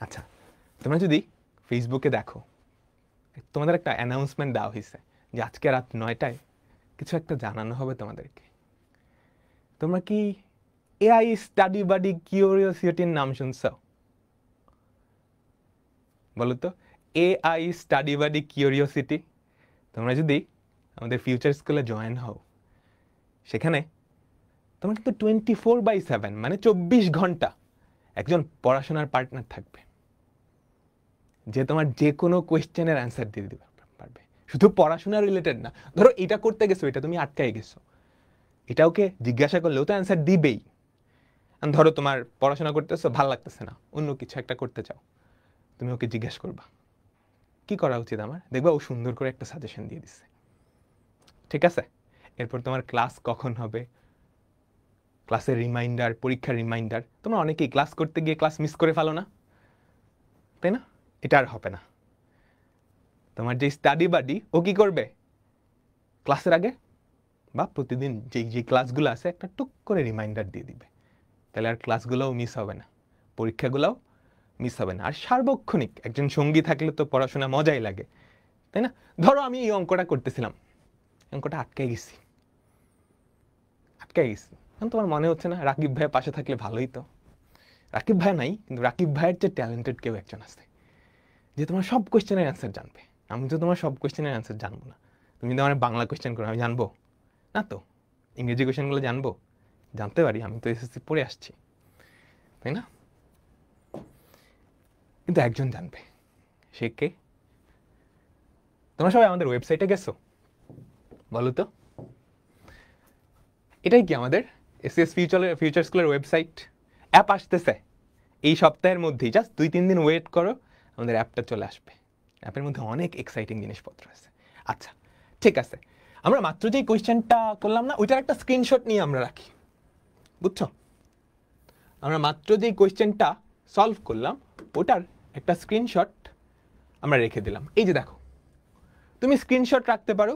আচ্ছা, তোমরা যদি ফেসবুকে দেখো, তোমাদের একটা অ্যানাউন্সমেন্ট দেওয়া হয়েছে যে আজকে রাত 9টায় কিছু একটা জানানো হবে তোমাদেরকে। তোমরা কি এআই স্টাডি বাডি কিউরিওসিটির নাম শুনছ? বলো তো, এআই স্টাডি বাডি কিউরিওসিটি। তোমরা যদি আমাদের ফিউচার স্কুলে জয়েন হও, সেখানে তোমার কিন্তু 24/7 মানে 24 ঘন্টা একজন পড়াশোনার পার্টনার থাকবে, যে তোমার যে কোনো কোয়েশ্চেনের অ্যান্সার দিয়ে দিতে পারবে। শুধু পড়াশোনা রিলেটেড না, ধরো এটা করতে গেছো, এটা তুমি আটকায় গেছো, এটা ওকে জিজ্ঞাসা করলেও তো অ্যান্সার দিবেই। ধরো তোমার পড়াশোনা করতেছো, ভাল লাগতেছে না, অন্য কিছু একটা করতে চাও, তুমি ওকে জিজ্ঞাসা করবা কি করা উচিত আমার, দেখবা ও সুন্দর করে একটা সাজেশন দিয়ে দিচ্ছে। ঠিক আছে, এরপর তোমার ক্লাস কখন হবে, ক্লাসের রিমাইন্ডার, পরীক্ষার রিমাইন্ডার। তোমরা অনেকেই ক্লাস করতে গিয়ে ক্লাস মিস করে ফেলো না, তাই না? এটা আর হবে না। তোমার যে স্টাডি বাডি, ও কি করবে, ক্লাসের আগে বা প্রতিদিন যে ক্লাসগুলো আছে একটা টুক করে রিমাইন্ডার দিয়ে দিবে। তাহলে আর ক্লাসগুলোও মিস হবে না, পরীক্ষাগুলোও মিস হবে না। আর সার্বক্ষণিক একজন সঙ্গী থাকলে তো পড়াশোনা মজাই লাগে, তাই না? ধরো আমি এই অঙ্কটা করতেছিলাম, অঙ্কটা আটকাই গেছি, এখন তোমার মনে হচ্ছে না রাকিব ভাইয়ের পাশে থাকলে ভালোই তো। রাকিব ভাই নাই, কিন্তু রাকিব ভাইয়ের যে ট্যালেন্টেড কেউ একজন আছে যে তোমার সব কোয়েশ্চেনের অ্যান্সার জানবে। আমি তো তোমার সব কোয়েশ্চেনের অ্যান্সার জানবো না। তুমি তো আমার বাংলা কোয়েশ্চেন করো, আমি জানবো না তো? ইংরেজি কোয়েশ্চেনগুলো জানবো, জানতে পারি, আমি তো এসএসসি পড়ে আসছি, তাই না? কিন্তু একজন জানবে, সে কে? তোমরা সবাই আমাদের ওয়েবসাইটে গেছো, বলো তো? এটাই কি আমাদের এসএস ফিউচার স্কুলের ওয়েবসাইট। অ্যাপ আসতেছে এই সপ্তাহের মধ্যেই, জাস্ট 2-3 দিন ওয়েট করো, আমাদের অ্যাপটা চলে আসবে। অ্যাপের মধ্যে অনেক এক্সাইটিং জিনিসপত্র আছে। আচ্ছা ঠিক আছে, আমরা মাত্র যেই কোয়েশ্চেনটা করলাম না, ওইটার একটা স্ক্রিনশট নিয়ে আমরা রাখি, বুঝছো? আমরা মাত্র যেই কোয়েশ্চেনটা সলভ করলাম, ওটার একটা স্ক্রিনশট আমরা রেখে দিলাম। এই যে দেখো, তুমি স্ক্রিনশট রাখতে পারো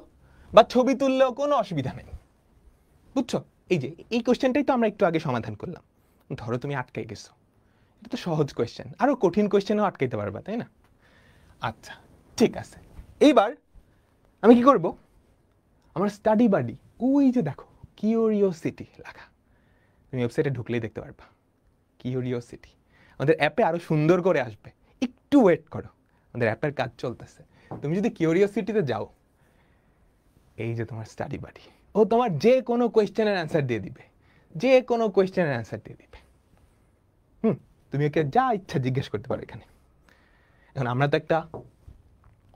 বা ছবি তুললেও কোনো অসুবিধা নেই, বুঝছো? এই যে এই কোয়েশ্চেনটাই তো আমরা একটু আগে সমাধান করলাম। ধরো তুমি আটকে গেছো, এটা তো সহজ কোয়েশ্চেন, আরো কঠিন কোয়েশ্চেনও আটকাইতে পারবা, তাই না? আচ্ছা ঠিক আছে, এইবার আমি কি করব, আমার স্টাডি বাডি, ওই যে দেখো কিউরিওসিটি লেখা, তুমি ওয়েবসাইটে ঢুকলেই দেখতে পারবা কিউরিওসিটি। আমাদের অ্যাপে আরো সুন্দর করে আসবে, একটু ওয়েট করো, আমাদের অ্যাপের কাজ চলতেছে। তুমি যদি কিউরিওসিটিতে যাও, এই যে তোমার স্টাডি বাডি, ও তোমার যে কোনো কোয়েশ্চেনের অ্যান্সার দিয়ে দিবে, যে কোনো কোয়েশ্চেনের অ্যান্সার দিয়ে দিবে। তুমি ওকে যা ইচ্ছা জিজ্ঞেস করতে পারো এখানে। এখন আমরা তো একটা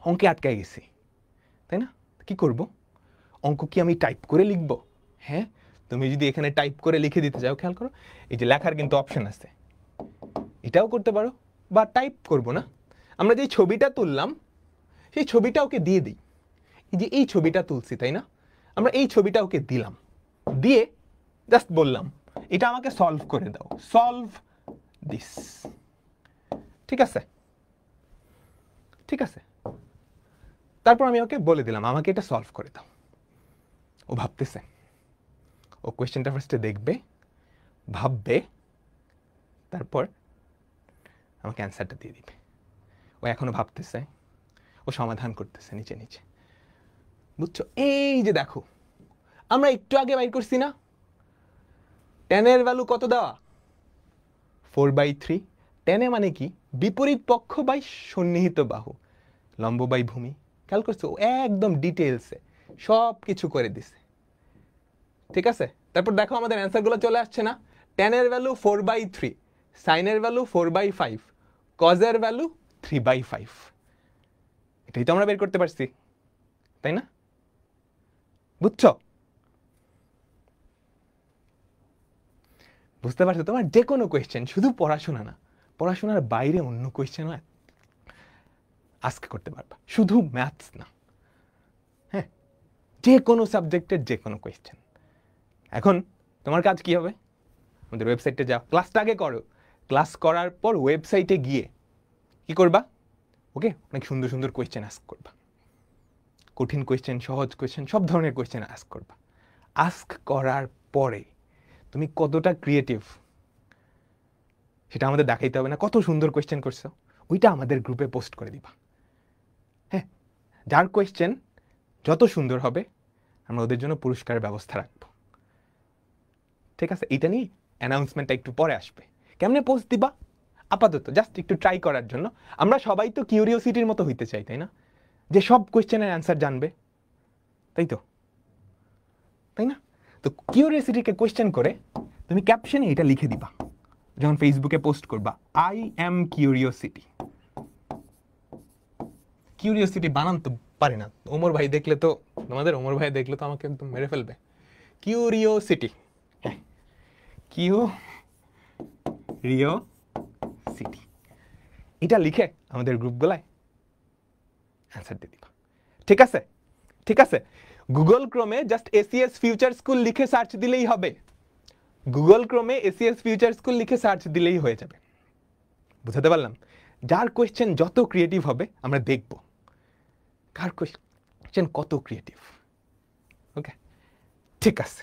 অঙ্কে আটকায় গেছি, তাই না? কি করব, অঙ্ক কি আমি টাইপ করে লিখব? হ্যাঁ, তুমি যদি এখানে টাইপ করে লিখে দিতে চাও, খেয়াল করো এই যে লেখার কিন্তু অপশন আছে, এটাও করতে পারো, বা টাইপ করব না, আমরা যে ছবিটা তুললাম সেই ছবিটা ওকে দিয়ে দিই। এই যে এই ছবিটা তুলছি, তাই না? আমরা এই ছবিটা ওকে দিলাম, দিয়ে জাস্ট বললাম এটা আমাকে সলভ করে দাও, সলভ দিস। ঠিক আছে, ঠিক আছে, তারপর আমি ওকে বলে দিলাম আমাকে এটা সলভ করে দাও। ও ভাবতেছে, ও কোয়েশ্চেনটা ফার্স্টে দেখবে, ভাববে, তারপর আমাকে অ্যান্সারটা দিয়ে দিবে। ও এখনো ভাবতেছে, ও সমাধান করতেছে নিচে নিচে, বুঝছো? এই যে দেখো, আমরা একটু আগে বাইর করছি না, tan এর ভ্যালু কত দেওয়া, 4/3। tan এ মানে কি, বিপরীত পক্ষ বাই সন্নিহিত বাহু, লম্ব বাই ভূমি। খেয়াল করছো, ও একদম ডিটেলসে সব কিছু করে দিছে। ঠিক আছে, তারপর দেখো আমাদের অ্যান্সারগুলো চলে আসছে না। tan এর ভ্যালু 4/3, sin এর ভ্যালু 4/5, cos এর ভ্যালু 3/5। এটাই তো আমরা বের করতে পারছি, তাই না? বুঝছো? বুঝতে পারছো? তোমার যে কোনো কোয়েশ্চেন, শুধু পড়াশোনা না, পড়াশোনার বাইরে অন্য কোয়েশ্চেনও আজকে করতে পারবা, শুধু ম্যাথস না। হ্যাঁ, যে কোনো সাবজেক্টের যে কোনো কোয়েশ্চেন। এখন তোমার কাজ কি হবে, আমাদের ওয়েবসাইটে যাও, ক্লাসটা আগে করো, ক্লাস করার পর ওয়েবসাইটে গিয়ে কি করবা, ওকে অনেক সুন্দর সুন্দর কোয়েশ্চেন আস্ক করবা, কঠিন কোয়েশ্চেন, সহজ কোয়েশ্চেন, সব ধরনের কোয়েশ্চেন আস্ক করবা। আস্ক করার পরে তুমি কতটা ক্রিয়েটিভ, সেটা আমাদের দেখাইতে হবে না কত সুন্দর কোয়েশ্চেন করছো, ওইটা আমাদের গ্রুপে পোস্ট করে দিবা। হ্যাঁ, যার কোয়েশ্চেন যত সুন্দর হবে আমরা ওদের জন্য পুরস্কারের ব্যবস্থা রাখবো। ঠিক আছে, এইটা নিয়ে অ্যানাউন্সমেন্টটা একটু পরে আসবে। কেমনে পোস্ট দিবা? আপাতত জাস্ট একটু ট্রাই করার জন্য। আমরা সবাই তো কিউরিওসিটির মতো হইতে চাই, তাই না? যে সব কোয়েশ্চেনের অ্যান্সার জানবে, তাই তো, তাই না? তো কিউরিওসিটিকে কোয়েশ্চেন করে তুমি ক্যাপশনে এটা লিখে দিবা যখন ফেসবুকে পোস্ট করবা, আই এম কিউরিওসিটি। কিউরিওসিটি বানান তো পারি না, ওমর ভাই দেখলে তো, তোমাদের ওমর ভাই দেখলে তো আমাকে একদম মেরে ফেলবে। কিউরিওসিটি, হ্যাঁ, কিউরিওসিটি, এটা লিখে আমাদের গ্রুপগুলায় অ্যান্সার দিয়ে দিবা। ঠিক আছে, ঠিক আছে। গুগল ক্রোমে জাস্ট এসিএস ফিউচার স্কুল লিখে সার্চ দিলেই হবে। গুগল ক্রোমে এসিএস ফিউচার স্কুল লিখে সার্চ দিলেই হয়ে যাবে। বুঝাতে পারলাম? যার কোয়েশ্চেন যত ক্রিয়েটিভ হবে আমরা দেখব কার কোয়েশ্চেন কত ক্রিয়েটিভ। ওকে, ঠিক আছে।